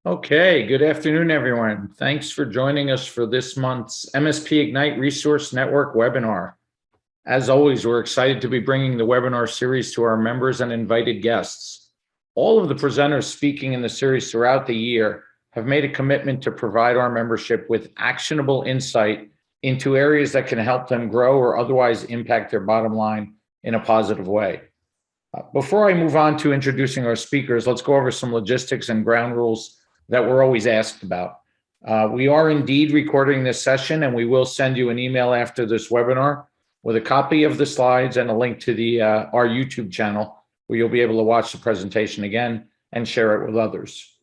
Okay, good afternoon, everyone. Thanks for joining us for this month's MSP-Ignite Resource Network webinar. As always, we're excited to be bringing the webinar series to our members and invited guests. All of the presenters speaking in the series throughout the year have made a commitment to provide our membership with actionable insight into areas that can help them grow or otherwise impact their bottom line in a positive way. Before I move on to introducing our speakers, let's go over some logistics and ground rules that we're always asked about. We are indeed recording this session, and we will send you an email after this webinar with a copy of the slides and a link to our YouTube channel, where you'll be able to watch the presentation again and share it with others.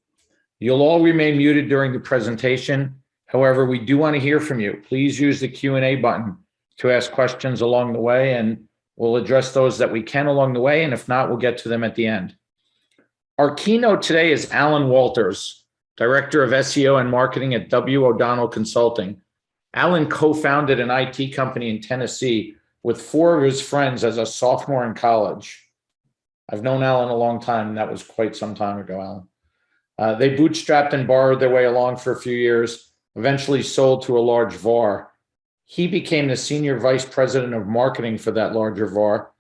You'll all remain muted during the presentation. However, we do want to hear from you. Please use the Q&A button to ask questions along the way, and we'll address those that we can along the way, and if not, we'll get to them at the end. Our keynote today is Allan Walters, Director of SEO and Marketing at W. O'Donnell Consulting. Allan co-founded an IT company in Tennessee with 4 of his friends as a sophomore in college. I've known Allan a long time, and that was quite some time ago, Allan. They bootstrapped and borrowed their way along for a few years, eventually sold to a large VAR. He became the Senior Vice President of Marketing for that larger VAR,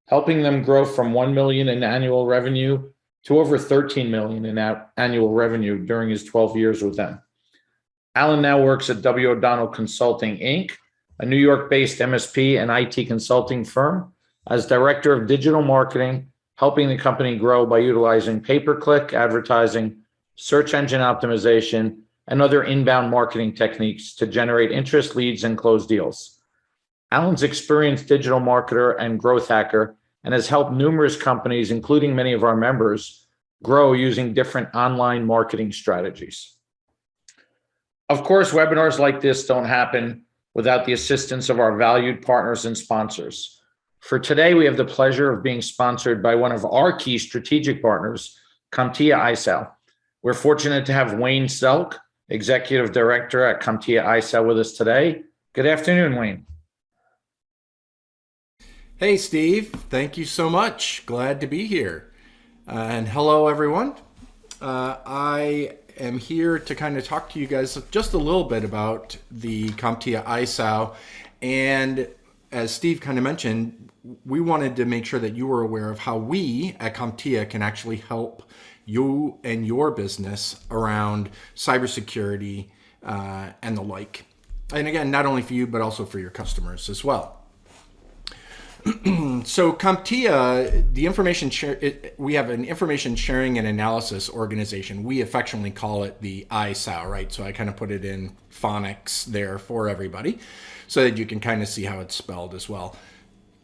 helping them grow from $1 million in annual revenue to over $13 million in annual revenue during his 12 years with them. Allan now works at W. O'Donnell Consulting, Inc., a New York-based MSP and IT consulting firm, as Director of Digital Marketing, helping the company grow by utilizing pay-per-click advertising, search engine optimization, and other inbound marketing techniques to generate interest, leads, and close deals. Allan's experienced digital marketer and growth hacker, and has helped numerous companies, including many of our members, grow using different online marketing strategies. Of course, webinars like this don't happen without the assistance of our valued partners and sponsors. For today, we have the pleasure of being sponsored by one of our key strategic partners, Comptia ISAL. We're fortunate to have Wayne Selk, Executive Director at Comptia ISAL, with us today. Good afternoon, Wayne. Hey, Steve. Thank you so much. Glad to be here. And hello, everyone. I am here to kind of talk to you guys just a little bit about the Comptia ISAL. And as Steve kind of mentioned, we wanted to make sure that you were aware of how we at Comptia can actually help you and your business around cybersecurity and the like. And again, not only for you, but also for your customers as well. So Comptia, we have an information sharing and analysis organization. We affectionately call it the ISAL, right? So I kind of put it in phonics there for everybody so that you can kind of see how it's spelled as well.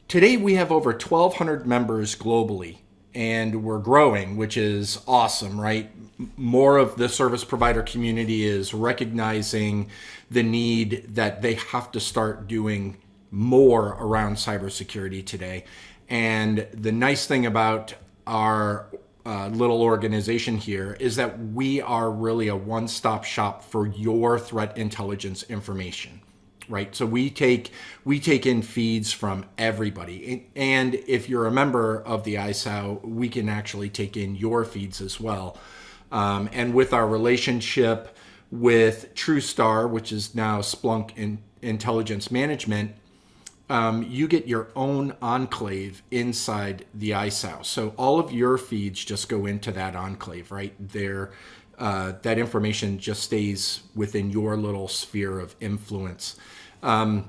Today we have over 1,200 members globally, and we're growing, which is awesome, right? More of the service provider community is recognizing the need that they have to start doing more around cybersecurity today. And the nice thing about our little organization here is that we are really a one-stop shop for your threat intelligence information, right? So we take in feeds from everybody. And if you're a member of the ISAL, we can actually take in your feeds as well. And with our relationship with TrueStar, which is now Splunk Intelligence Management, you get your own enclave inside the ISAL. So all of your feeds just go into that enclave, right? That information just stays within your little sphere of influence. It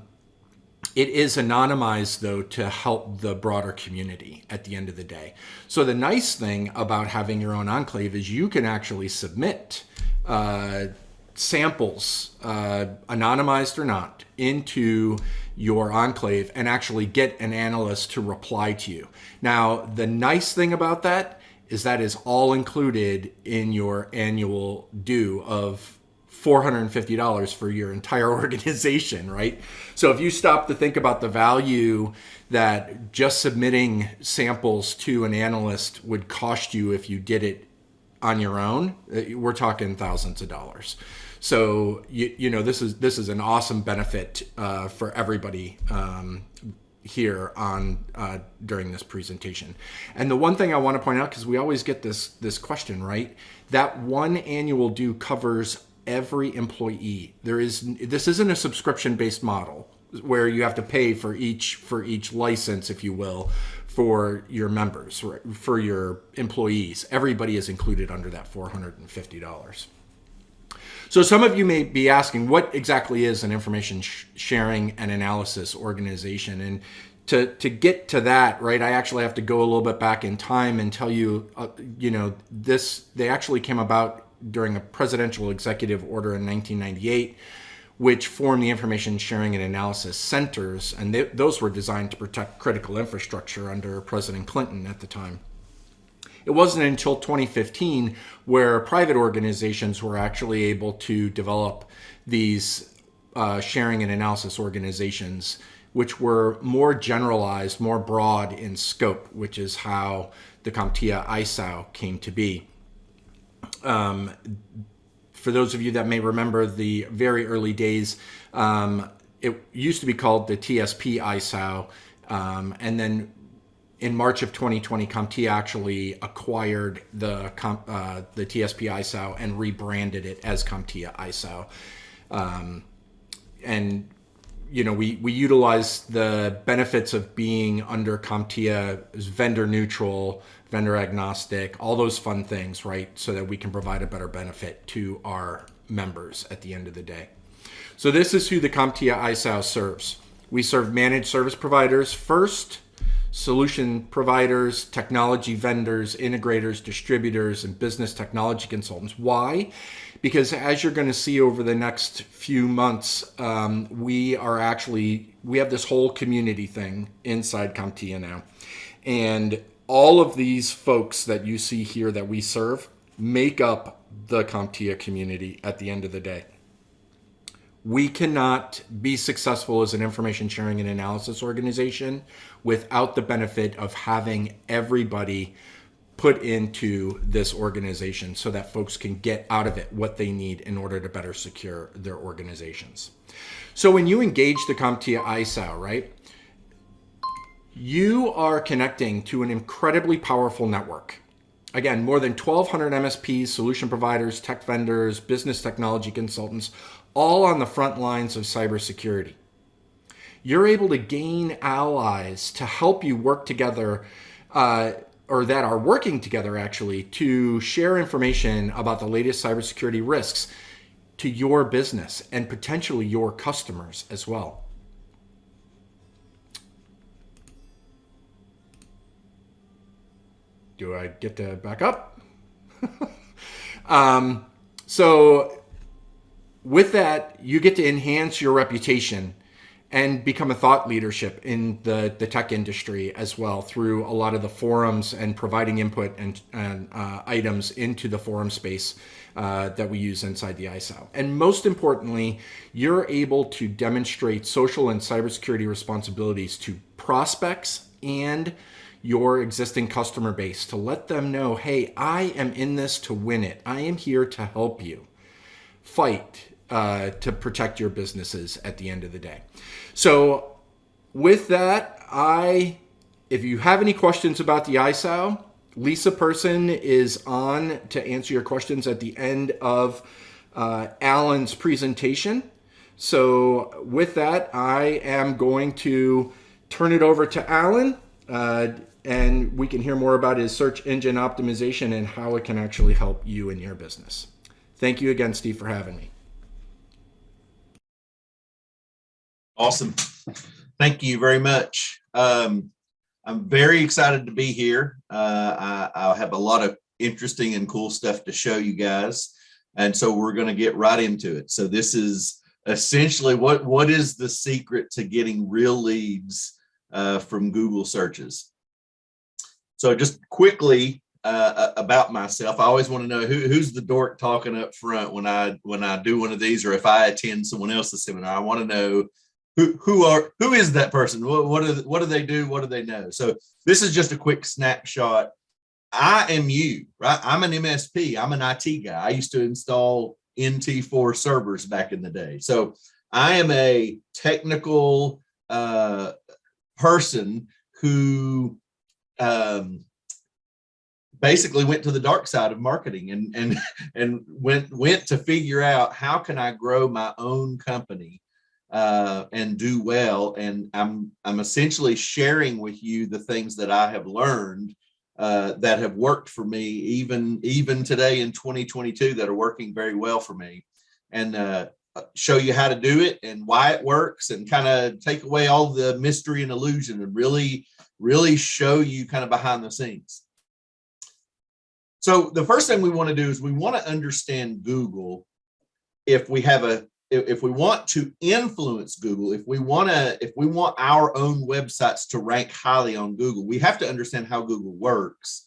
is anonymized, though, to help the broader community at the end of the day. So the nice thing about having your own enclave is you can actually submit samples, anonymized or not, into your enclave and actually get an analyst to reply to you. Now, the nice thing about that is all included in your annual due of $450 for your entire organization, right? So if you stop to think about the value that just submitting samples to an analyst would cost you if you did it on your own, we're talking thousands of dollars. So this is an awesome benefit for everybody here on during this presentation. And the one thing I want to point out, because we always get this question, right? That one annual due covers every employee. This isn't a subscription-based model where you have to pay for each license, if you will, for your members, for your employees. Everybody is included under that $450. So some of you may be asking, what exactly is an information sharing and analysis organization? And to get to that, right, I actually have to go a little bit back in time and tell you, they actually came about during a presidential executive order in 1998, which formed the Information Sharing and Analysis Centers, and those were designed to protect critical infrastructure under President Clinton at the time. It wasn't until 2015 where private organizations were actually able to develop these sharing and analysis organizations, which were more generalized, more broad in scope, which is how the Comptia ISAO came to be. For those of you that may remember the very early days, it used to be called the TSP ISAO, and then in March of 2020, Comptia actually acquired the TSP ISAO and rebranded it as Comptia ISAO. And we utilize the benefits of being under Comptia as vendor neutral, vendor agnostic, all those fun things, right? So that we can provide a better benefit to our members at the end of the day. So this is who the Comptia ISAO serves. We serve managed service providers first, solution providers, technology vendors, integrators, distributors, and business technology consultants. Why? Because as you're going to see over the next few months, we have this whole community thing inside Comptia now. And all of these folks that you see here that we serve make up the Comptia community at the end of the day. We cannot be successful as an information sharing and analysis organization without the benefit of having everybody put into this organization so that folks can get out of it what they need in order to better secure their organizations. So when you engage the Comptia ISAO, right, you are connecting to an incredibly powerful network. Again, more than 1,200 MSPs, solution providers, tech vendors, business technology consultants, all on the front lines of cybersecurity. You're able to gain allies to help you work together, or that are working together actually, to share information about the latest cybersecurity risks to your business and potentially your customers as well. Do I get to back up? So with that, you get to enhance your reputation and become a thought leadership in the tech industry as well through a lot of the forums and providing input and items into the forum space that we use inside the ISAO. And most importantly, you're able to demonstrate social and cybersecurity responsibilities to prospects and your existing customer base to let them know, hey, I am in this to win it. I am here to help you fight to protect your businesses at the end of the day. So with that, if you have any questions about the ISAO, Lisa Person is on to answer your questions at the end of Allan's presentation. So with that, I am going to turn it over to Allan, and we can hear more about his search engine optimization and how it can actually help you in your business. Thank you again, Steve, for having me. Awesome. Thank you very much. I'm very excited to be here. I have a lot of interesting and cool stuff to show you guys. And so we're going to get right into it. So this is essentially what is the secret to getting real leads from Google searches. So just quickly about myself, I always want to know who's the dork talking up front when I do one of these, or if I attend someone else's seminar. I want to know who is that person? What do they do? What do they know? So this is just a quick snapshot. I am you, right? I'm an MSP. I'm an IT guy. I used to install NT4 servers back in the day. So I am a technical person who basically went to the dark side of marketing and went to figure out how can I grow my own company and do well. And I'm essentially sharing with you the things that I have learned that have worked for me, even today in 2022, that are working very well for me, and show you how to do it and why it works, and kind of take away all the mystery and illusion, and really show you kind of behind the scenes. So the first thing we want to do is we want to understand Google. If we want to influence Google, if we want our own websites to rank highly on Google, we have to understand how Google works,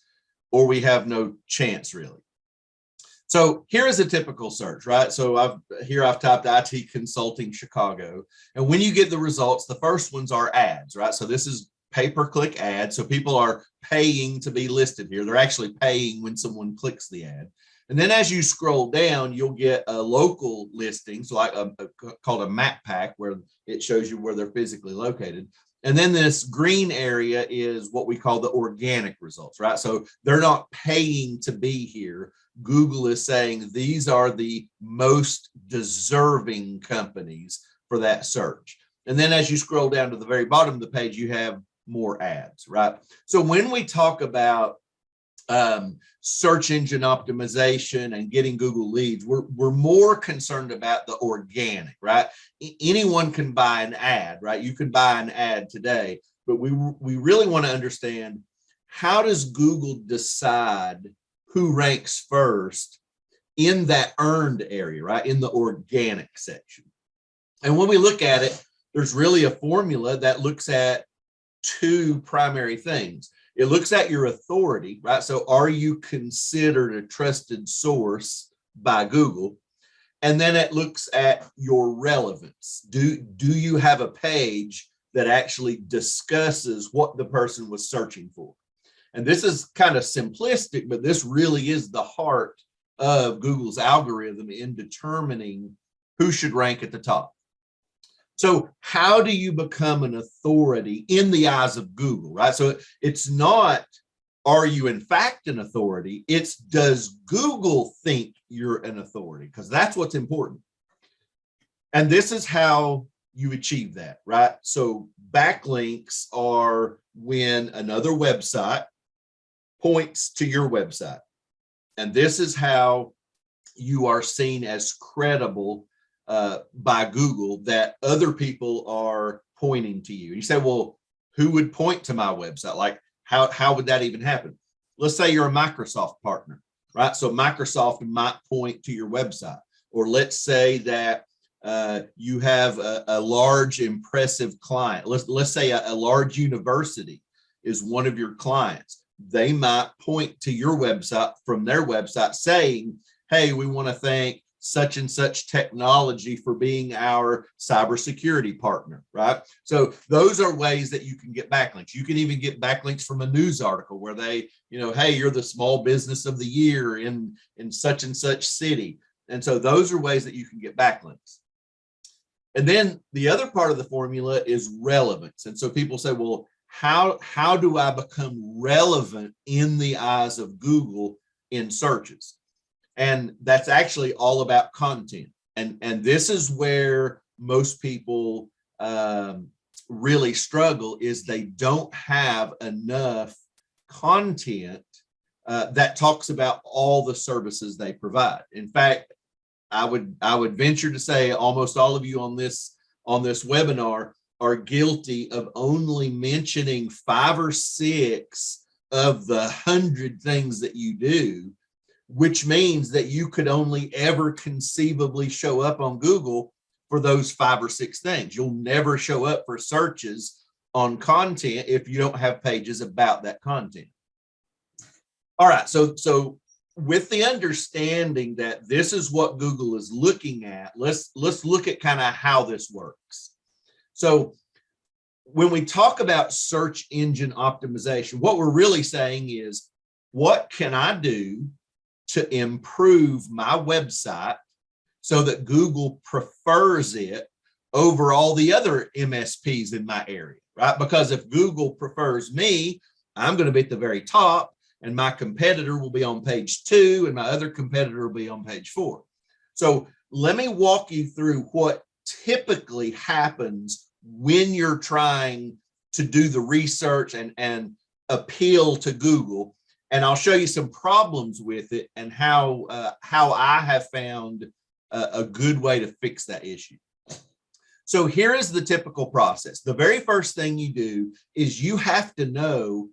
or we have no chance, really. So here is a typical search, right? So I've typed IT consulting Chicago, and when you get the results, the first ones are ads, right? So this is pay-per-click ads. So people are paying to be listed here. They're actually paying when someone clicks the ad. And then as you scroll down, you'll get a local listing, so like called a map pack, where it shows you where they're physically located. And then this green area is what we call the organic results, right? So they're not paying to be here. Google is saying these are the most deserving companies for that search. And then as you scroll down to the very bottom of the page, you have more ads, right? So when we talk about search engine optimization and getting Google leads, we're more concerned about the organic, right? Anyone can buy an ad, right? You can buy an ad today, but we really want to understand, how does Google decide who ranks first in that earned area, right? In the organic section. And when we look at it, there's really a formula that looks at two primary things. It looks at your authority, right? So are you considered a trusted source by Google? And then it looks at your relevance. Do you have a page that actually discusses what the person was searching for? And this is kind of simplistic, but this really is the heart of Google's algorithm in determining who should rank at the top. So how do you become an authority in the eyes of Google, right? So it's not, are you in fact an authority? It's, does Google think you're an authority? Because that's what's important. And this is how you achieve that, right? So backlinks are when another website points to your website. And this is how you are seen as credible by Google, that other people are pointing to you. You say, well, who would point to my website? Like, how would that even happen? Let's say you're a Microsoft partner, right? So Microsoft might point to your website. Or let's say that you have a large, impressive client. Let's say a large university is one of your clients. They might point to your website from their website saying, hey, we want to thank such and such technology for being our cybersecurity partner, right? So those are ways that you can get backlinks. You can even get backlinks from a news article where they, hey, you're the small business of the year in such and such city. And so those are ways that you can get backlinks. And then the other part of the formula is relevance. And so people say, well, how do I become relevant in the eyes of Google in searches? And that's actually all about content. And this is where most people really struggle, is they don't have enough content that talks about all the services they provide. In fact, I would venture to say almost all of you on this webinar are guilty of only mentioning 5 or 6 of the 100 things that you do, which means that you could only ever conceivably show up on Google for those 5 or 6 things. You'll never show up for searches on content if you don't have pages about that content. All right, so with the understanding that this is what Google is looking at, let's look at kind of how this works. So when we talk about search engine optimization, what we're really saying is, what can I do to improve my website so that Google prefers it over all the other MSPs in my area, right? Because if Google prefers me, I'm going to be at the very top. and my competitor will be on page 2, and my other competitor will be on page 4. So let me walk you through what typically happens when you're trying to do the research and appeal to Google. And I'll show you some problems with it and how I have found a good way to fix that issue. So here is the typical process. The very first thing you do is you have to know,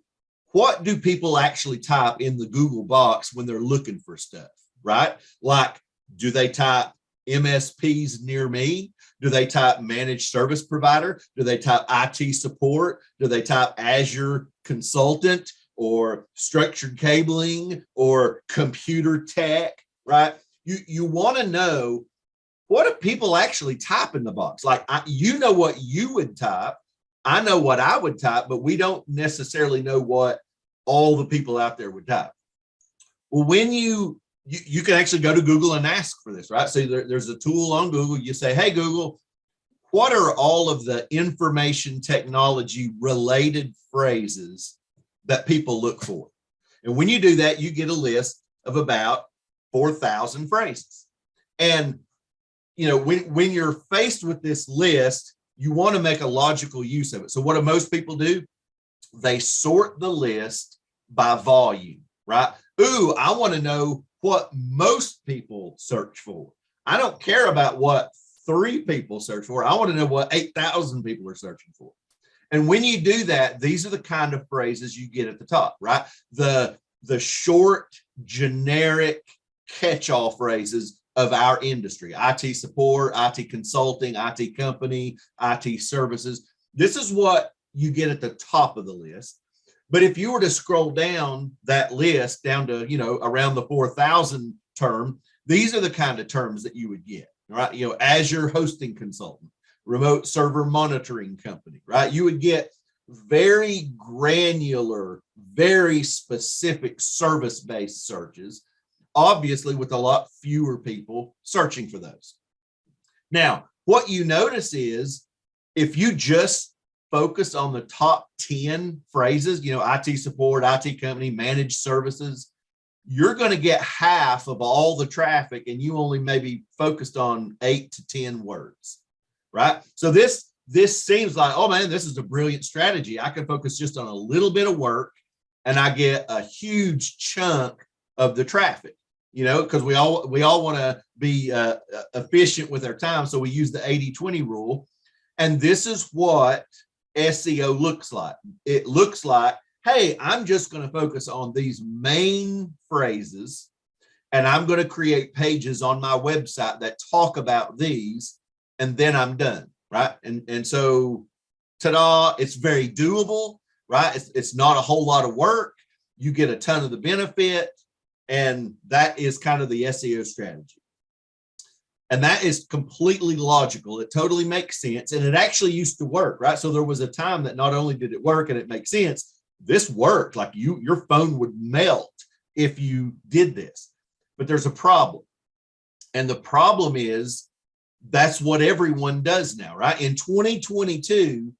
what do people actually type in the Google box when they're looking for stuff, right? Like, do they type MSPs near me? Do they type managed service provider? Do they type IT support? Do they type Azure consultant or structured cabling or computer tech, right? You want to know, what do people actually type in the box? Like, you know what you would type. I know what I would type, but we don't necessarily know what all the people out there would type. Well, when you can actually go to Google and ask for this, right? So there's a tool on Google. You say, hey, Google, what are all of the information technology related phrases that people look for? And when you do that, you get a list of about 4,000 phrases. And you know, when you're faced with this list, you want to make a logical use of it. So what do most people do? They sort the list by volume, right? Ooh, I want to know what most people search for. I don't care about what 3 people search for. I want to know what 8,000 people are searching for. And when you do that, these are the kind of phrases you get at the top, right? The short, generic catch-all phrases of our industry: IT support, IT consulting, IT company, IT services. This is what you get at the top of the list. But if you were to scroll down that list down to, you know, around the 4,000 term, these are the kind of terms that you would get, right? You know, Azure hosting consultant, remote server monitoring company, right? You would get very granular, very specific service-based searches, obviously with a lot fewer people searching for those. Now, what you notice is, if you just focus on the top 10 phrases, you know, IT support, IT company, managed services, you're going to get half of all the traffic, and you only maybe focused on 8 to 10 words, right? So this seems like, oh man, this is a brilliant strategy. I can focus just on a little bit of work and I get a huge chunk of the traffic. You know, because we all want to be efficient with our time. So we use the 80-20 rule. And this is what SEO looks like. It looks like, hey, I'm just going to focus on these main phrases, and I'm going to create pages on my website that talk about these, and then I'm done, right? And so, ta-da, it's very doable, right? It's not a whole lot of work. You get a ton of the benefit. And that is kind of the SEO strategy. And that is completely logical. It totally makes sense. And it actually used to work, right? So there was a time that not only did it work and it makes sense, this worked. Like your phone would melt if you did this. But there's a problem. And the problem is, that's what everyone does now, right? In 2022,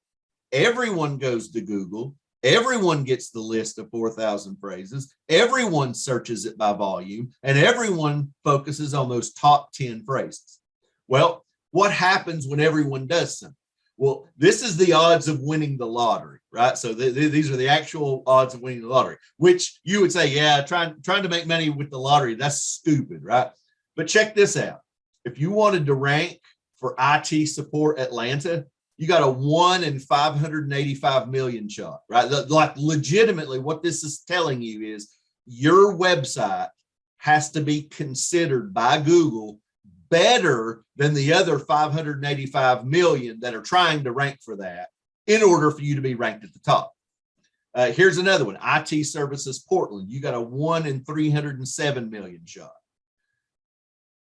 everyone goes to Google. Everyone gets the list of 4,000 phrases. Everyone searches it by volume, and everyone focuses on those top 10 phrases. Well, what happens when everyone does something? Well, this is the odds of winning the lottery, right? So these are the actual odds of winning the lottery, which you would say, yeah, trying to make money with the lottery, that's stupid, right? But check this out. If you wanted to rank for IT support Atlanta, you got a 1 in 585 million shot, right? Like, legitimately, what this is telling you is your website has to be considered by Google better than the other 585 million that are trying to rank for that in order for you to be ranked at the top. Here's another one: IT services Portland. You got a 1 in 307 million shot.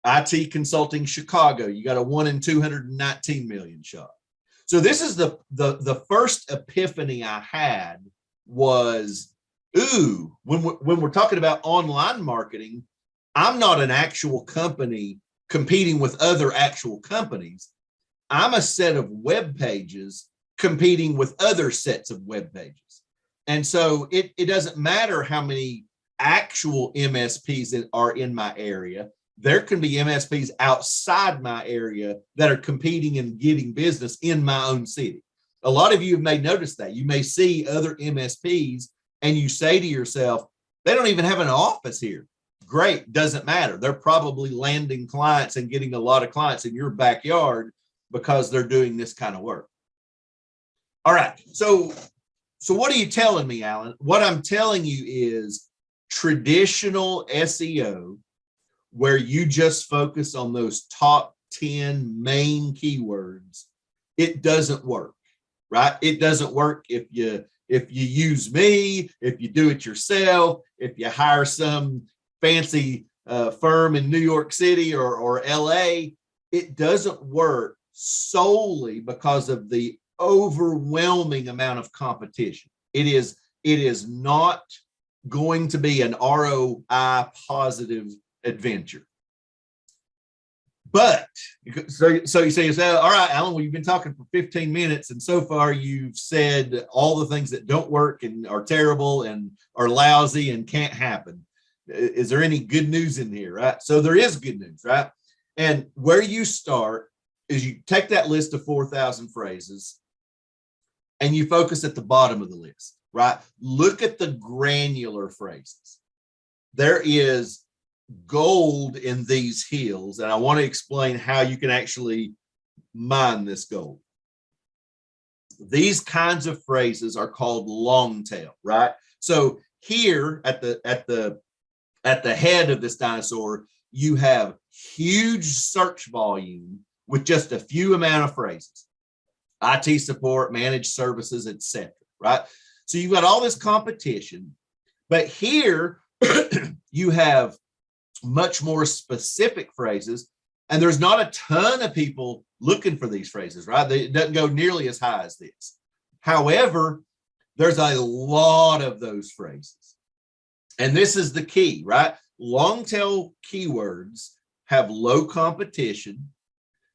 IT consulting Chicago. You got a 1 in 219 million shot. So this is the first epiphany I had was, ooh, when we're talking about online marketing, I'm not an actual company competing with other actual companies. I'm a set of web pages competing with other sets of web pages. And so it doesn't matter how many actual MSPs that are in my area. There can be MSPs outside my area that are competing and getting business in my own city. A lot of you may notice that. You may see other MSPs and you say to yourself, they don't even have an office here. Great, doesn't matter. They're probably landing clients and getting a lot of clients in your backyard because they're doing this kind of work. All right, so what are you telling me, Allan? What I'm telling you is traditional SEO, where you just focus on those top 10 main keywords, it doesn't work, right? It doesn't work if you use me, if you do it yourself, if you hire some fancy firm in New York City or LA. It doesn't work solely because of the overwhelming amount of competition. It is not going to be an ROI positive adventure. But so you say, all right, Allan, well, you've been talking for 15 minutes, and so far you've said all the things that don't work and are terrible and are lousy and can't happen. Is there any good news in here, right? So there is good news, right? And where you start is you take that list of 4,000 phrases and you focus at the bottom of the list, right? Look at the granular phrases. There is gold in these hills, and I want to explain how you can actually mine this gold. These kinds of phrases are called long tail, right? So here at the head of this dinosaur, you have huge search volume with just a few amount of phrases: IT support, managed services, etc. Right? So you've got all this competition, but here you have much more specific phrases, and there's not a ton of people looking for these phrases, right? It doesn't go nearly as high as this. However, there's a lot of those phrases, and this is the key, right? Long tail keywords have low competition.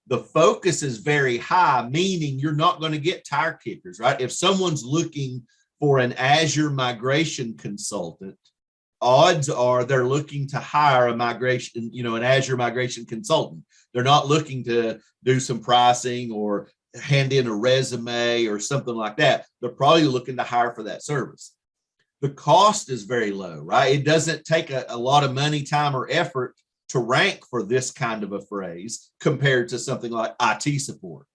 The focus is very high, meaning you're not going to get tire kickers, right? If someone's looking for an Azure migration consultant, odds are they're looking to hire an Azure migration consultant. They're not looking to do some pricing or hand in a resume or something like that. They're probably looking to hire for that service. The cost is very low, right? It doesn't take a lot of money, time, or effort to rank for this kind of a phrase compared to something like IT support.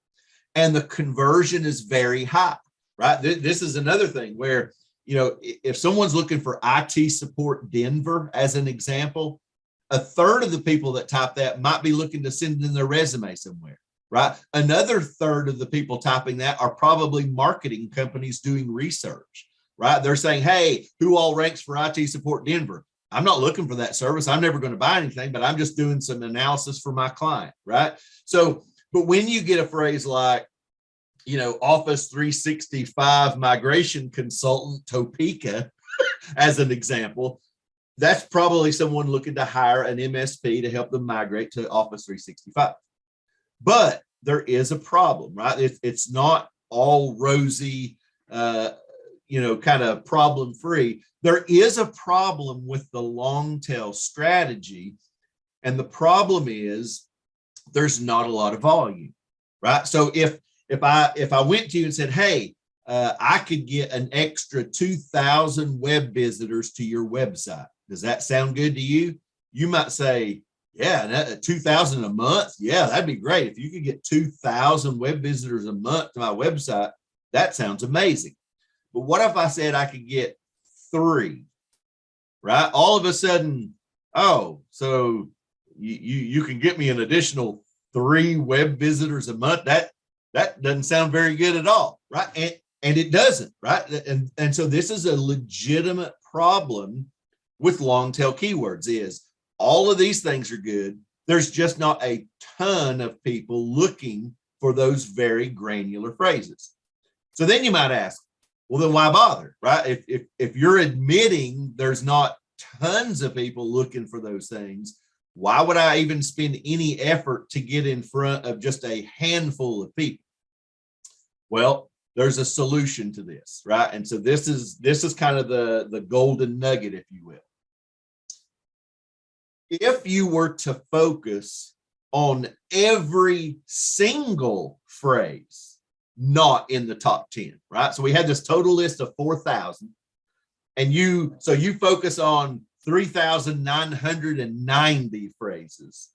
And the conversion is very high, right? This is another thing where, if someone's looking for IT support Denver, as an example, a third of the people that type that might be looking to send in their resume somewhere, right? Another third of the people typing that are probably marketing companies doing research, right? They're saying, hey, who all ranks for IT support Denver? I'm not looking for that service. I'm never going to buy anything, but I'm just doing some analysis for my client, right? So, but when you get a phrase like, Office 365 migration consultant Topeka, as an example, that's probably someone looking to hire an MSP to help them migrate to Office 365. But there is a problem, right? It's not all rosy, kind of problem free. There is a problem with the long tail strategy. And the problem is there's not a lot of volume, right? So if I went to you and said, hey, I could get an extra 2,000 web visitors to your website, does that sound good to you? You might say, yeah, 2,000 a month. Yeah, that'd be great. If you could get 2,000 web visitors a month to my website, that sounds amazing. But what if I said I could get 3, right? All of a sudden, oh, so you can get me an additional 3 web visitors a month. That doesn't sound very good at all, right? And it doesn't, right? And so this is a legitimate problem with long tail keywords. Is all of these things are good. There's just not a ton of people looking for those very granular phrases. So then you might ask, well, then why bother, right? If you're admitting there's not tons of people looking for those things, why would I even spend any effort to get in front of just a handful of people? Well, there's a solution to this, right? And so this is kind of the golden nugget, if you will. if you were to focus on every single phrase not in the top 10, right? So we had this total list of 4,000, and you focus on 3,990 phrases.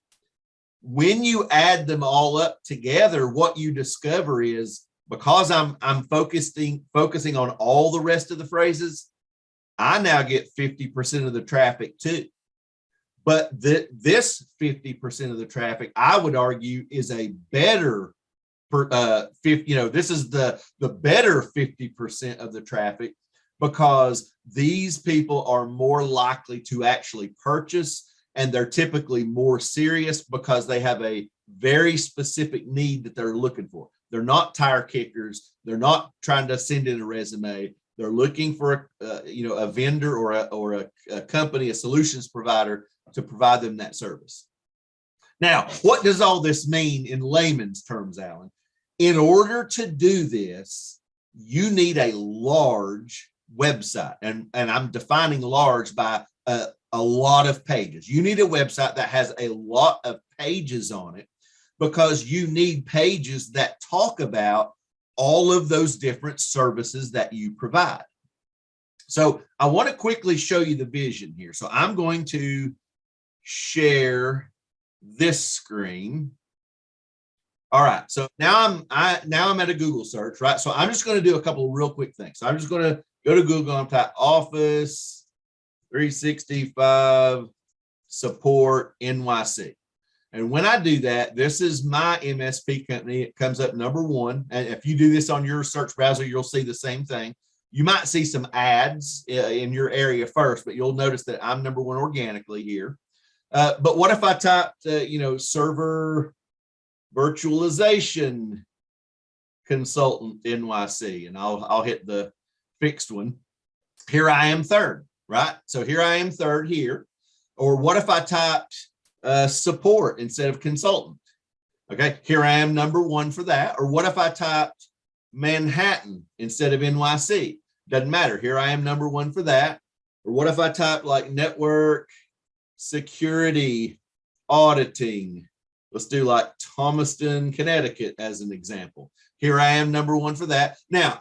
When you add them all up together, what you discover is, because I'm focusing on all the rest of the phrases, I now get 50% of the traffic too. But this 50% of the traffic, I would argue, is a better, this is the better 50% of the traffic, because these people are more likely to actually purchase, and they're typically more serious because they have a very specific need that they're looking for. They're not tire kickers. They're not trying to send in a resume. They're looking for a vendor or a company, a solutions provider, to provide them that service. Now, what does all this mean in layman's terms, Allan? In order to do this, you need a large website, and I'm defining large by a lot of pages. You need a website that has a lot of pages on it, because you need pages that talk about all of those different services that you provide. So I want to quickly show you the vision here. So I'm going to share this screen. All right, so now I'm at a Google search, right? So I'm just going to do a couple of real quick things. So I'm just going to go to Google and type Office 365 Support NYC. And when I do that, this is my MSP company. It comes up #1. And if you do this on your search browser, you'll see the same thing. You might see some ads in your area first, but you'll notice that I'm #1 organically here. But what if I typed, server virtualization consultant NYC, and I'll hit the fixed one. Here I am third, right? So here I am third here. Or what if I typed support instead of consultant? Okay, here I am #1 for that. Or what if I typed Manhattan instead of NYC? Doesn't matter. Here I am #1 for that. Or what if I typed like network security auditing? Let's do like Thomaston, Connecticut as an example. Here I am #1 for that. Now,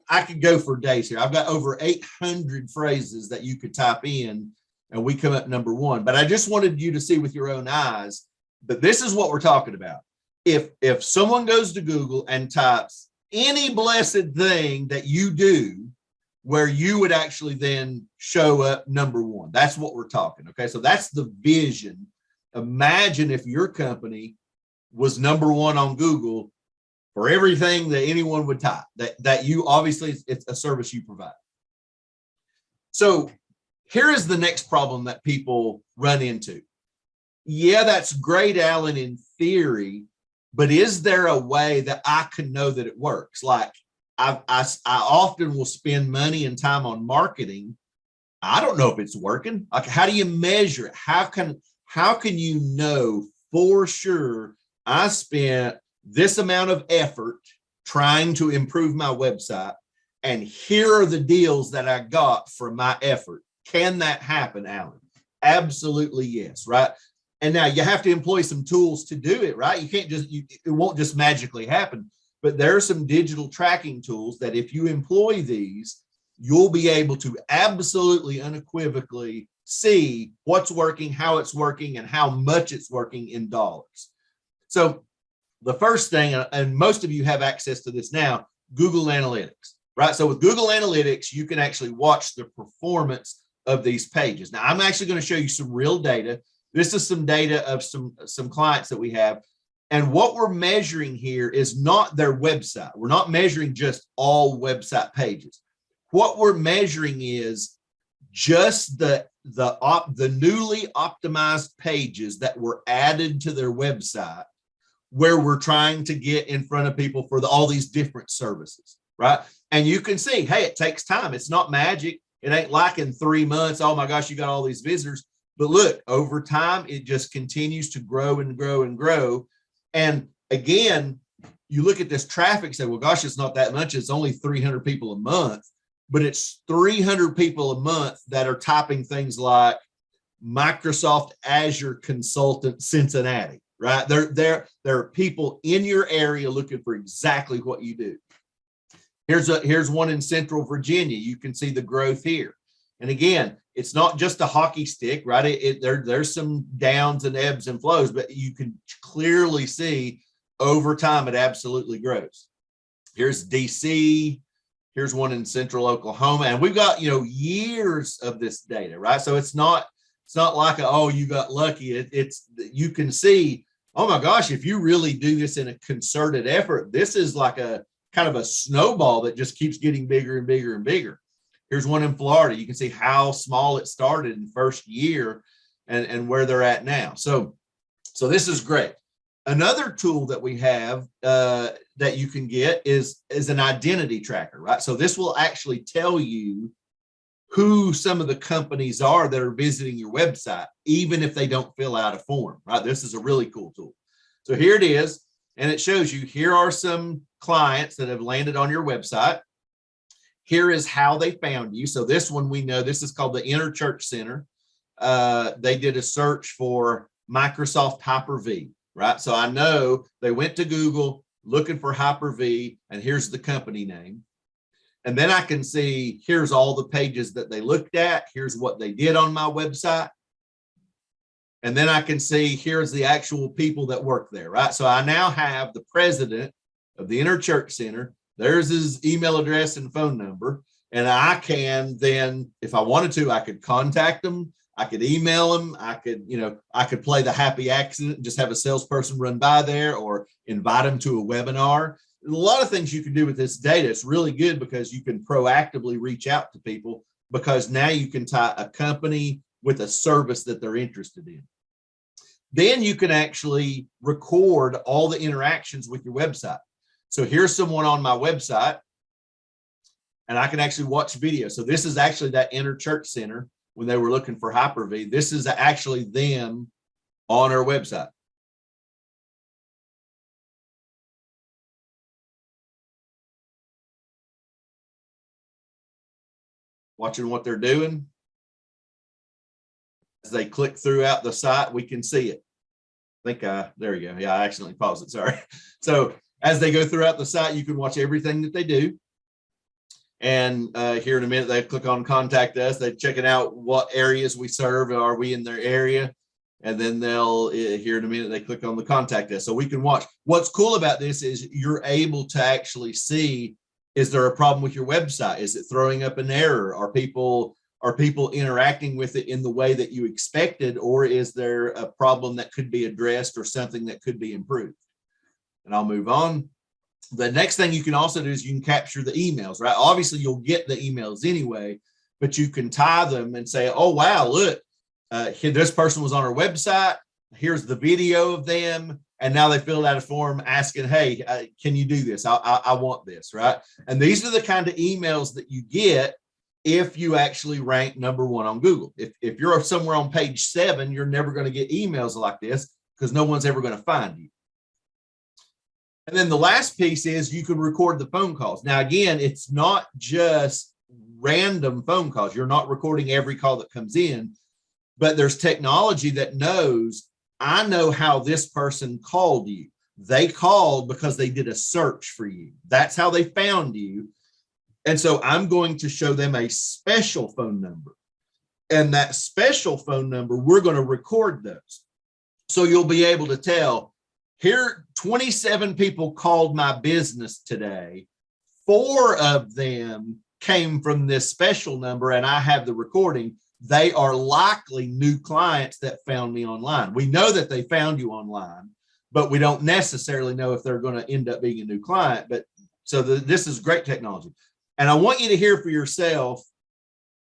I could go for days here. I've got over 800 phrases that you could type in, and we come up #1. But I just wanted you to see with your own eyes that this is what we're talking about. If someone goes to Google and types any blessed thing that you do, where you would actually then show up #1. That's what we're talking. Okay, so that's the vision. Imagine if your company was #1 on Google for everything that anyone would type, that you obviously, it's a service you provide. So here is the next problem that people run into. Yeah, that's great, Allan, in theory, but is there a way that I can know that it works? Like, I often will spend money and time on marketing. I don't know if it's working. Like, how do you measure it? How can you know for sure I spent this amount of effort trying to improve my website, and here are the deals that I got from my effort? Can that happen, Allan? Absolutely yes, right? And now you have to employ some tools to do it, right? You can't just, it won't just magically happen. But there are some digital tracking tools that if you employ these, you'll be able to absolutely unequivocally see what's working, how it's working, and how much it's working in dollars. So the first thing, and most of you have access to this now, Google Analytics, right? So with Google Analytics, you can actually watch the performance of these pages. Now, I'm actually going to show you some real data. This is some data of some clients that we have. And what we're measuring here is not their website. We're not measuring just all website pages. What we're measuring is just the newly optimized pages that were added to their website, where we're trying to get in front of people for all these different services, right? And you can see, hey, it takes time. It's not magic. It ain't like in 3 months, oh my gosh, you got all these visitors. But look, over time, it just continues to grow and grow and grow. And again, you look at this traffic and say, well, gosh, it's not that much. It's only 300 people a month, but it's 300 people a month that are typing things like Microsoft Azure consultant Cincinnati, right? There are people in your area looking for exactly what you do. Here's one in Central Virginia. You can see the growth here. And again, it's not just a hockey stick, right? There's some downs and ebbs and flows, but you can clearly see over time it absolutely grows. Here's DC. Here's one in Central Oklahoma, and we've got years of this data, right? So it's not like oh, you got lucky. It's you can see, oh my gosh, if you really do this in a concerted effort, this is like a kind of a snowball that just keeps getting bigger and bigger and bigger. Here's one in Florida. You can see how small it started in the first year and where they're at now. So this is great. Another tool that we have that you can get is an identity tracker, right? So this will actually tell you who some of the companies are that are visiting your website, even if they don't fill out a form, right? This is a really cool tool. So here it is, and it shows you, here are some clients that have landed on your website. Here is how they found you. So this one, we know this is called the Inner Church Center. They did a search for Microsoft Hyper-V, right? So I know they went to Google looking for Hyper-V, and here's the company name. And then I can see, here's all the pages that they looked at. Here's what they did on my website. And then I can see, here's the actual people that work there, right? So I now have the president of the Inner Church Center. There's his email address and phone number. And I can then, if I wanted to, I could contact them. I could email them. I could play the happy accident and just have a salesperson run by there, or invite them to a webinar. There's a lot of things you can do with this data. It's really good because you can proactively reach out to people, because now you can tie a company with a service that they're interested in. Then you can actually record all the interactions with your website. So here's someone on my website, and I can actually watch video. So this is actually that Inner Church Center when they were looking for Hyper-V. This is actually them on our website. Watching what they're doing. As they click throughout the site, we can see it. There you go. Yeah, I accidentally paused it, sorry. So as they go throughout the site, you can watch everything that they do. And here in a minute, they click on contact us. They're checking out what areas we serve. Are we in their area? And then they'll, here in a minute, they click on the contact us. So we can watch. What's cool about this is you're able to actually see, is there a problem with your website? Is it throwing up an error? Are people interacting with it in the way that you expected? Or is there a problem that could be addressed or something that could be improved? And I'll move on. The next thing you can also do is you can capture the emails, right? Obviously, you'll get the emails anyway, but you can tie them and say, oh, wow, look, this person was on our website. Here's the video of them. And now they filled out a form asking, hey, can you do this? I want this, right? And these are the kind of emails that you get if you actually rank number one on Google. If you're somewhere on page 7, you're never going to get emails like this because no one's ever going to find you. And then the last piece is you can record the phone calls. Now, again, it's not just random phone calls. You're not recording every call that comes in, but there's technology that knows, I know how this person called you. They called because they did a search for you. That's how they found you. And so I'm going to show them a special phone number. And that special phone number, we're going to record those. So you'll be able to tell, here, 27 people called my business today. 4 of them came from this special number, and I have the recording. They are likely new clients that found me online. We know that they found you online, but we don't necessarily know if they're going to end up being a new client. But so this is great technology. And I want you to hear for yourself,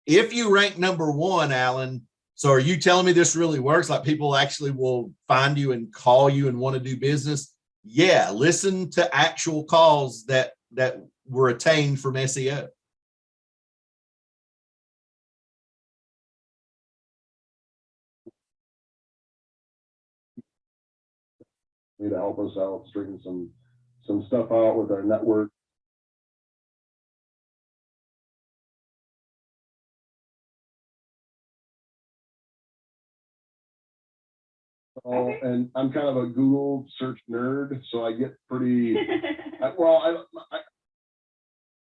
if you rank number 1, Allan, so are you telling me this really works? Like people actually will find you and call you and want to do business? Yeah, listen to actual calls that were attained from SEO. To help us out, straighten some stuff out with our network. and I'm kind of a Google search nerd, so I get pretty, I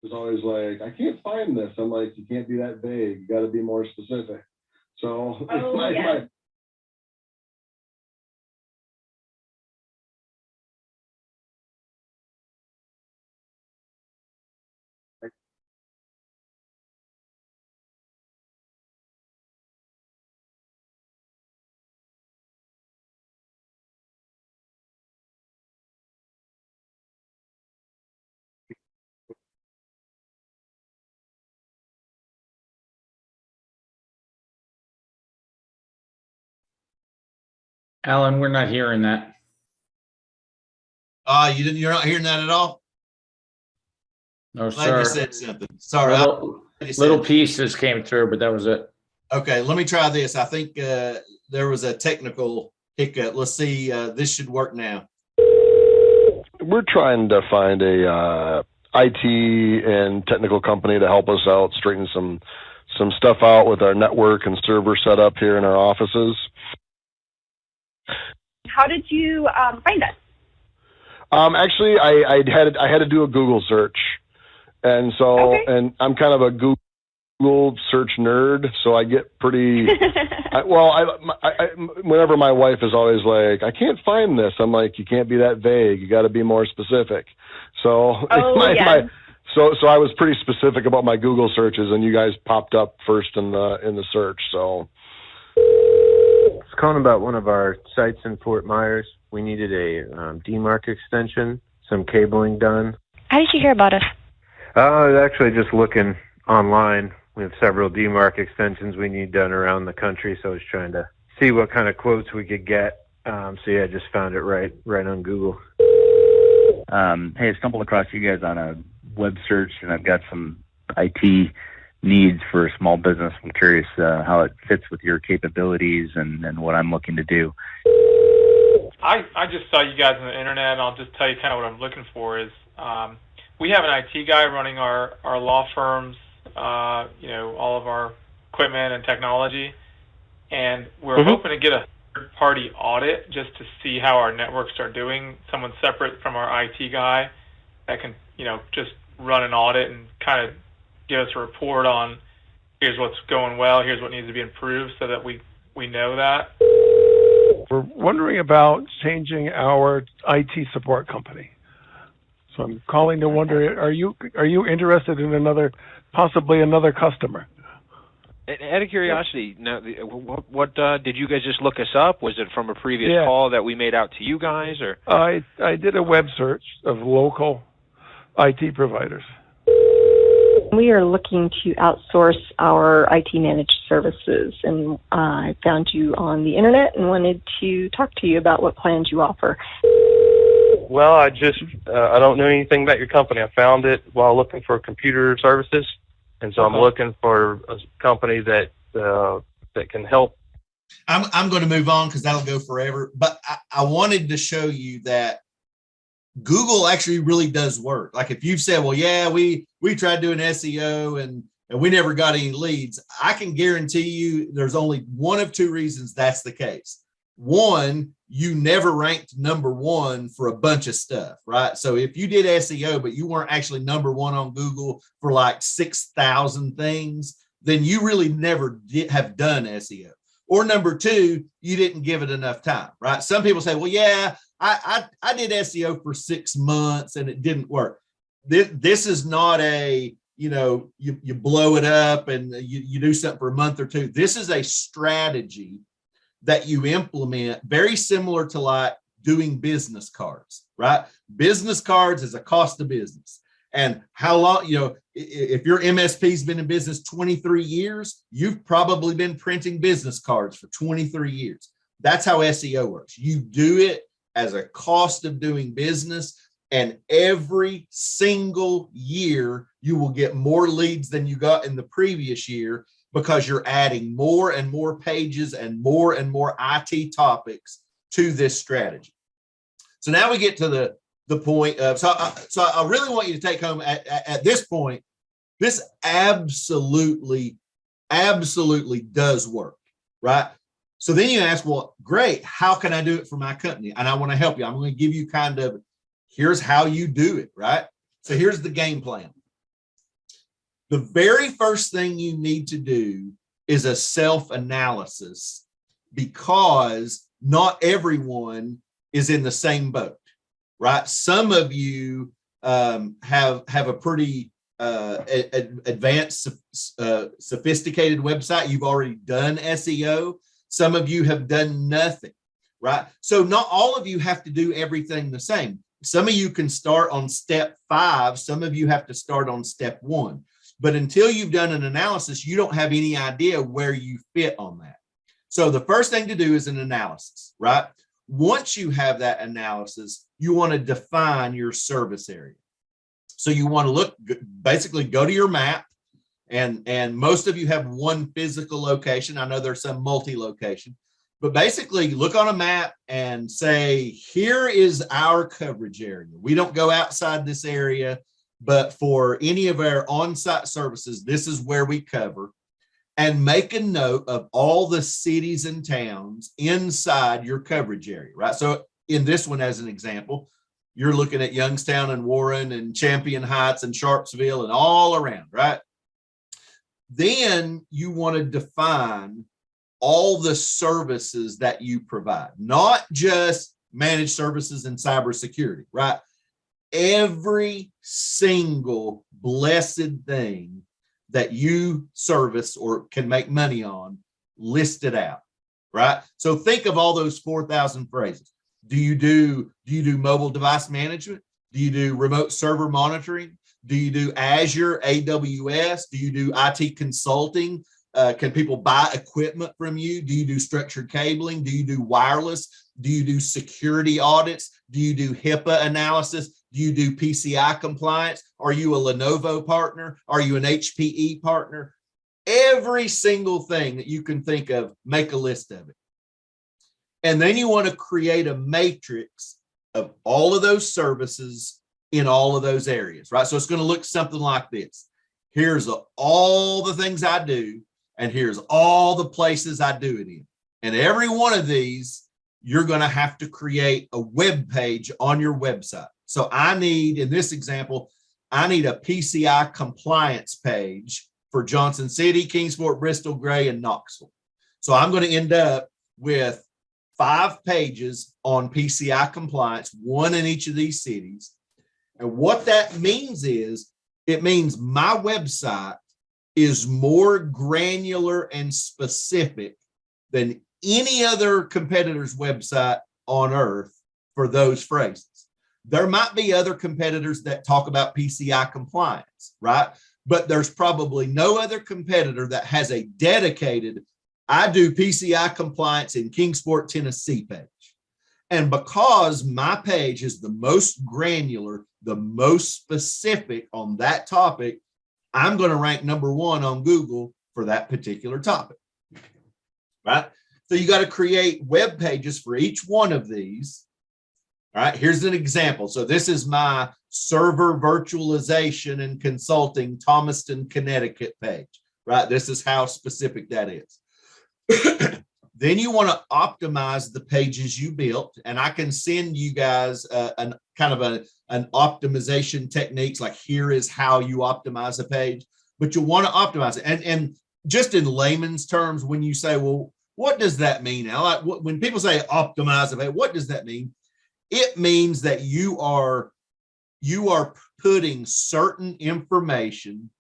was always like, I can't find this. I'm like, you can't be that vague. You got to be more specific. So Alan, we're not hearing that. You're not hearing that at all? No, Glad you sir. said something. Sorry. Little pieces came through, but that was it. Okay, let me try this. I think there was a technical hiccup. Let's see. This should work now. We're trying to find a IT and technical company to help us out, straighten some stuff out with our network and server setup here in our offices. How did you find us? Actually, I had to do a Google search, and so and I'm kind of a Google search nerd, so I get pretty. Whenever my wife is always like, I can't find this, I'm like, you can't be that vague. You got to be more specific. So so I was pretty specific about my Google searches, and you guys popped up first in the search. So it's calling about one of our sites in Fort Myers. We needed a DMARC extension, some cabling done. How did you hear about us? I was actually just looking online. We have several DMARC extensions we need done around the country, so I was trying to see what kind of quotes we could get. I just found it right on Google. Hey, I stumbled across you guys on a web search, and I've got some IT needs for a small business. I'm curious how it fits with your capabilities and what I'm looking to do. I just saw you guys on the internet, and I'll just tell you kind of what I'm looking for is we have an IT guy running our law firms, all of our equipment and technology, and we're hoping to get a third-party audit just to see how our networks are doing, someone separate from our IT guy that can, just run an audit and kind of give us a report on here's what's going well, here's what needs to be improved so that we know that. We're wondering about changing our IT support company. So I'm calling to wonder, are you interested in possibly another customer? Out of curiosity, now, what did you guys just look us up? Was it from a previous call that we made out to you guys, or? I did a web search of local IT providers. We are looking to outsource our IT managed services, and I found you on the internet and wanted to talk to you about what plans you offer. Well, I don't know anything about your company. I found it while looking for computer services, and so I'm looking for a company that can help. I'm going to move on because that'll go forever, but I wanted to show you that Google actually really does work. Like if you've said, well, yeah, we tried doing SEO and we never got any leads, I can guarantee you there's only one of two reasons that's the case. One, you never ranked number one for a bunch of stuff, right? So if you did SEO, but you weren't actually number one on Google for like 6,000 things, then you really never have done SEO. Or number two, you didn't give it enough time, right? Some people say, well, yeah, I did SEO for 6 months and it didn't work. This is not a, you blow it up and you do something for a month or two. This is a strategy that you implement, very similar to like doing business cards, right? Business cards is a cost of business. And how long, if your MSP's been in business 23 years, you've probably been printing business cards for 23 years. That's how SEO works. You do it as a cost of doing business, and every single year you will get more leads than you got in the previous year because you're adding more and more pages and more IT topics to this strategy. So now we get to the point of, so I really want you to take home at this point, this absolutely does work, right? So then you ask, well, great, how can I do it for my company? And I want to help you. I'm going to give you kind of, here's how you do it, right? So here's the game plan. The very first thing you need to do is a self-analysis, because not everyone is in the same boat, right? Some of you have a pretty advanced, sophisticated website. You've already done SEO. Some of you have done nothing, right? So not all of you have to do everything the same. Some of you can start on step 5. Some of you have to start on step 1. But until you've done an analysis, you don't have any idea where you fit on that. So the first thing to do is an analysis, right? Once you have that analysis, you want to define your service area. So you want to look, basically go to your map, and most of you have one physical location. I know there's some multi-location, but basically look on a map and say, here is our coverage area. We don't go outside this area, but for any of our on-site services, this is where we cover. And make a note of all the cities and towns inside your coverage area, right? So in this one, as an example, you're looking at Youngstown and Warren and Champion Heights and Sharpsville and all around, right? Then you want to define all the services that you provide, not just managed services and cybersecurity, right? Every single blessed thing that you service or can make money on, list it out, right? So think of all those 4,000 phrases. Do you do mobile device management? Do you do remote server monitoring? Do you do Azure, AWS? Do you do IT consulting? Can people buy equipment from you? Do you do structured cabling? Do you do wireless? Do you do security audits? Do you do HIPAA analysis? Do you do PCI compliance? Are you a Lenovo partner? Are you an HPE partner? Every single thing that you can think of, make a list of it. And then you want to create a matrix of all of those services in all of those areas, right? So it's going to look something like this. Here's all the things I do, and here's all the places I do it in. And every one of these, you're going to have to create a web page on your website. So I need, in this example, I need a PCI compliance page for Johnson City, Kingsport, Bristol, Gray, and Knoxville. So I'm going to end up with 5 pages on PCI compliance, 1 in each of these cities. And what that means is, it means my website is more granular and specific than any other competitor's website on earth for those phrases. There might be other competitors that talk about PCI compliance, right? But there's probably no other competitor that has a dedicated, I do PCI compliance in Kingsport, Tennessee page. And because my page is the most granular, the most specific on that topic, I'm going to rank number 1 on Google for that particular topic, right? So you got to create web pages for each one of these. All right, here's an example. So this is my server virtualization and consulting Thomaston, Connecticut page, right? This is how specific that is. Then you want to optimize the pages you built. And I can send you guys an optimization techniques, like here is how you optimize a page, but you want to optimize it. And just in layman's terms, when you say, well, what does that mean? Now, when people say optimize a page, what does that mean? It means that you are putting certain information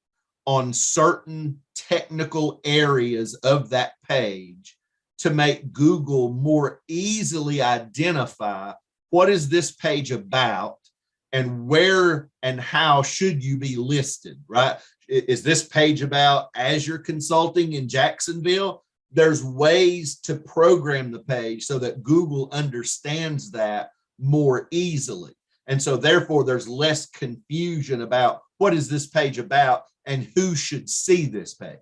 on certain technical areas of that page to make Google more easily identify what is this page about and where and how should you be listed, right? Is this page about Azure consulting in Jacksonville? There's ways to program the page so that Google understands that more easily. And so therefore there's less confusion about what is this page about and who should see this page.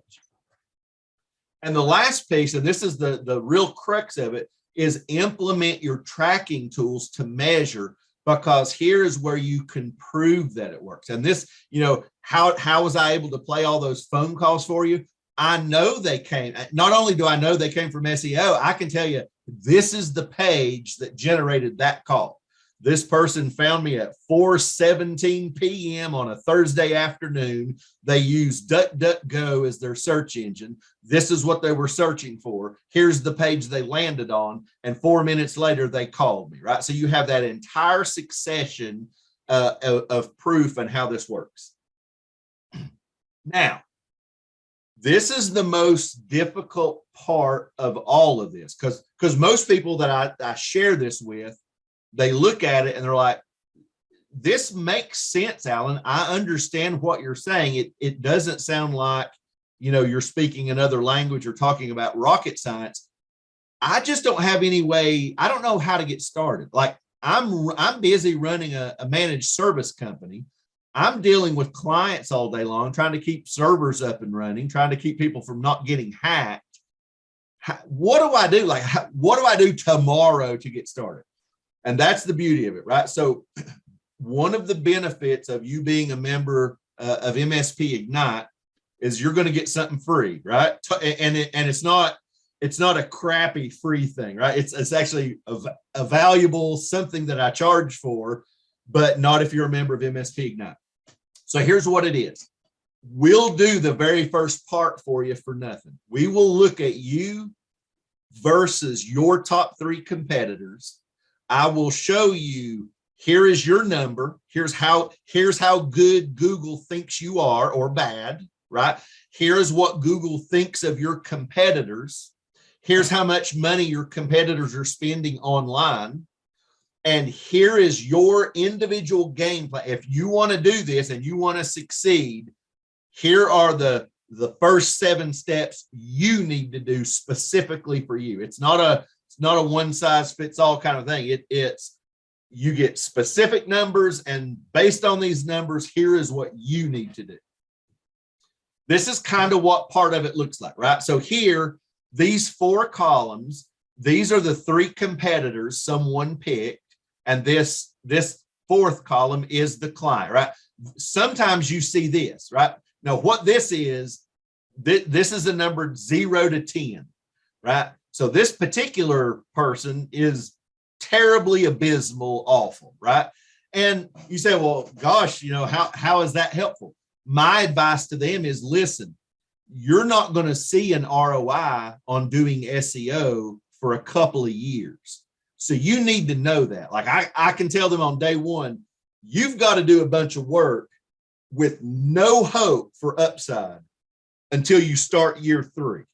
And the last piece, and this is the real crux of it, is implement your tracking tools to measure, because here is where you can prove that it works. And this, how was I able to play all those phone calls for you? I know they came. Not only do I know they came from SEO, I can tell you this is the page that generated that call. This person found me at 4:17 p.m. on a Thursday afternoon. They used DuckDuckGo as their search engine. This is what they were searching for. Here's the page they landed on. And 4 minutes later, they called me, right? So you have that entire succession of proof and how this works. Now, this is the most difficult part of all of this because most people that I share this with, they look at it and they're like, this makes sense, Allan. I understand what you're saying. It doesn't sound like, you're speaking another language or talking about rocket science. I just don't have any way. I don't know how to get started. Like I'm busy running a managed service company. I'm dealing with clients all day long, trying to keep servers up and running, trying to keep people from not getting hacked. What do I do? Like, what do I do tomorrow to get started? And that's the beauty of it, right? So one of the benefits of you being a member of MSP-Ignite is you're going to get something free, right? And it's not a crappy free thing, right? It's actually a valuable something that I charge for, but not if you're a member of MSP-Ignite. So here's what it is. We'll do the very first part for you for nothing. We will look at you versus your top 3 competitors. I will show you, here is your number. Here's how good Google thinks you are or bad, right? Here's what Google thinks of your competitors. Here's how much money your competitors are spending online. And here is your individual game plan. If you want to do this and you want to succeed, here are the first 7 steps you need to do specifically for you. It's not a one size fits all kind of thing. It's you get specific numbers, and based on these numbers, here is what you need to do. This is kind of what part of it looks like, right? So here, these 4 columns, these are the 3 competitors someone picked, and this 4th column is the client, right? Sometimes you see this, right? Now, what this is a number 0 to 10, right? So this particular person is terribly abysmal, awful, right? And you say, well, gosh, how is that helpful? My advice to them is, listen, you're not going to see an ROI on doing SEO for a couple of years. So you need to know that. Like I can tell them on day 1, you've got to do a bunch of work with no hope for upside until you start year 3,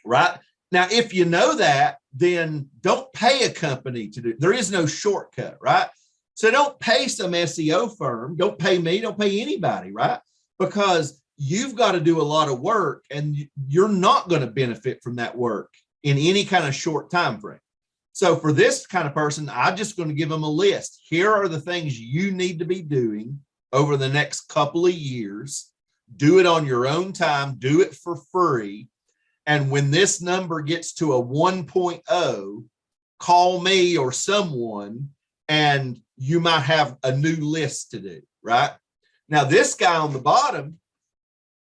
right? Now, if you know that, then don't pay a company to do. There is no shortcut, right? So don't pay some SEO firm. Don't pay me. Don't pay anybody, right? Because you've got to do a lot of work, and you're not going to benefit from that work in any kind of short time frame. So for this kind of person, I'm just going to give them a list. Here are the things you need to be doing over the next couple of years. Do it on your own time. Do it for free. And when this number gets to a 1.0, call me or someone, and you might have a new list to do, right? Now, this guy on the bottom,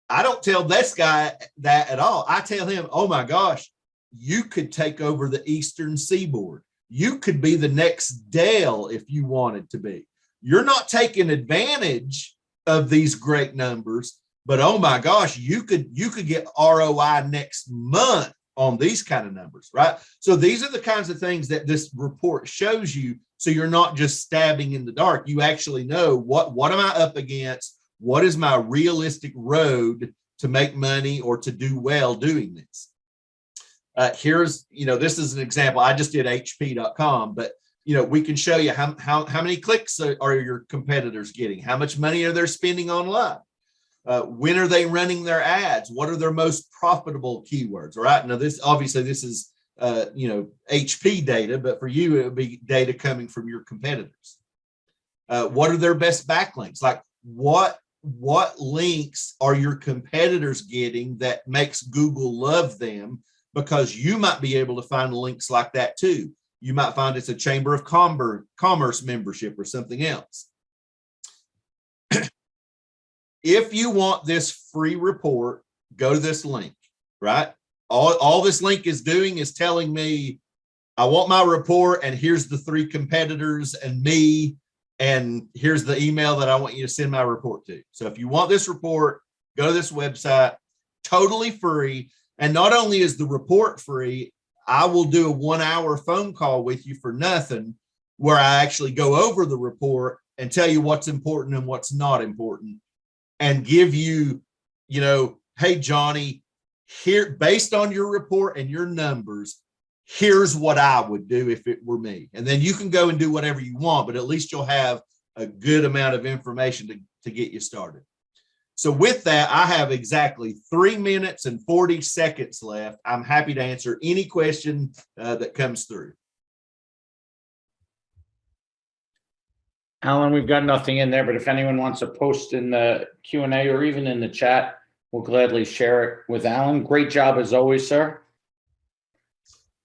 I don't tell this guy that at all. I tell him, oh my gosh, you could take over the Eastern Seaboard. You could be the next Dell if you wanted to be. You're not taking advantage of these great numbers, but oh my gosh, you could get ROI next month on these kind of numbers, right? So these are the kinds of things that this report shows you. So you're not just stabbing in the dark. You actually know what am I up against? What is my realistic road to make money or to do well doing this? Here's, this is an example. I just did HP.com, but we can show you how many clicks are your competitors getting? How much money are they spending online? When are they running their ads? What are their most profitable keywords? All right. Now, this is HP data, but for you, it would be data coming from your competitors. What are their best backlinks? Like what links are your competitors getting that makes Google love them? Because you might be able to find links like that too. You might find it's a Chamber of Commerce membership or something else. If you want this free report, go to this link, right? All this link is doing is telling me, I want my report, and here's the 3 competitors and me, and here's the email that I want you to send my report to. So if you want this report, go to this website, totally free. And not only is the report free, I will do a 1-hour phone call with you for nothing, where I actually go over the report and tell you what's important and what's not important, and give you, hey, Johnny, here, based on your report and your numbers, here's what I would do if it were me. And then you can go and do whatever you want, but at least you'll have a good amount of information to get you started. So with that, I have exactly 3 minutes and 40 seconds left. I'm happy to answer any question that comes through. Allan, we've got nothing in there, but if anyone wants to post in the Q&A or even in the chat, we'll gladly share it with Allan. Great job as always, sir.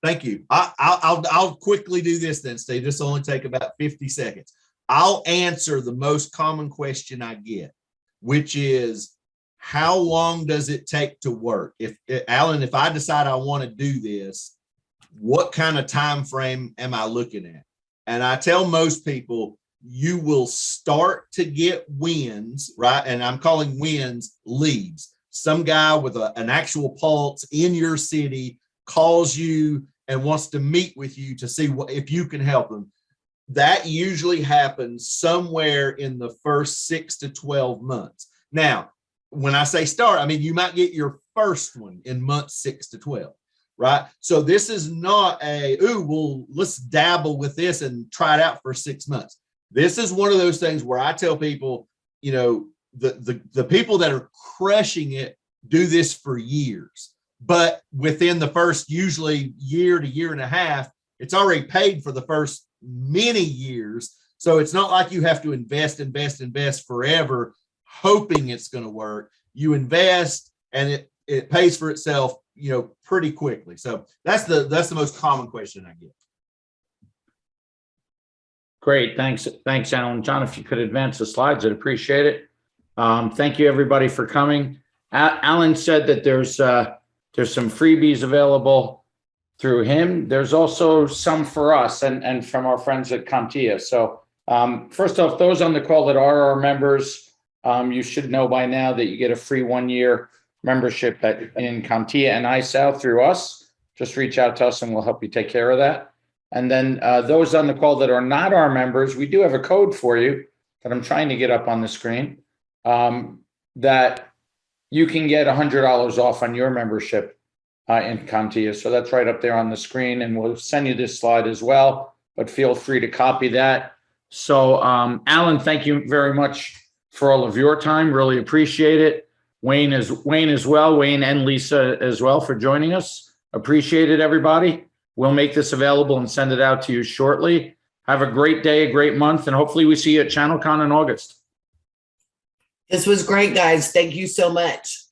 Thank you. I'll quickly do this then, Steve. This will only take about 50 seconds. I'll answer the most common question I get, which is, how long does it take to work? Allan, if I decide I want to do this, what kind of time frame am I looking at? And I tell most people, you will start to get wins, right? And I'm calling wins leads. Some guy with an actual pulse in your city calls you and wants to meet with you to see if you can help them. That usually happens somewhere in the first 6 to 12 months. Now, when I say start, I mean, you might get your first one in months 6 to 12, right? So this is not let's dabble with this and try it out for 6 months. This is one of those things where I tell people, the people that are crushing it do this for years. But within the first usually year to year and a half, it's already paid for the first many years. So it's not like you have to invest forever, hoping it's going to work. You invest and it pays for itself, pretty quickly. So that's the most common question I get. Great. Thanks, Allan. John, if you could advance the slides, I'd appreciate it. Thank you, everybody, for coming. Allan said that there's some freebies available through him. There's also some for us and from our friends at Comptia. So first off, those on the call that are our members, you should know by now that you get a free 1-year membership in Comptia and iSal through us. Just reach out to us and we'll help you take care of that. And then those on the call that are not our members, we do have a code for you that I'm trying to get up on the screen, that you can get $100 off on your membership in Comptia. So that's right up there on the screen, and we'll send you this slide as well, but feel free to copy that. So Allan, thank you very much for all of your time. Really appreciate it. Wayne as well, Wayne and Lisa as well for joining us. Appreciate it, everybody. We'll make this available and send it out to you shortly. Have a great day, a great month, and hopefully we see you at ChannelCon in August. This was great, guys. Thank you so much.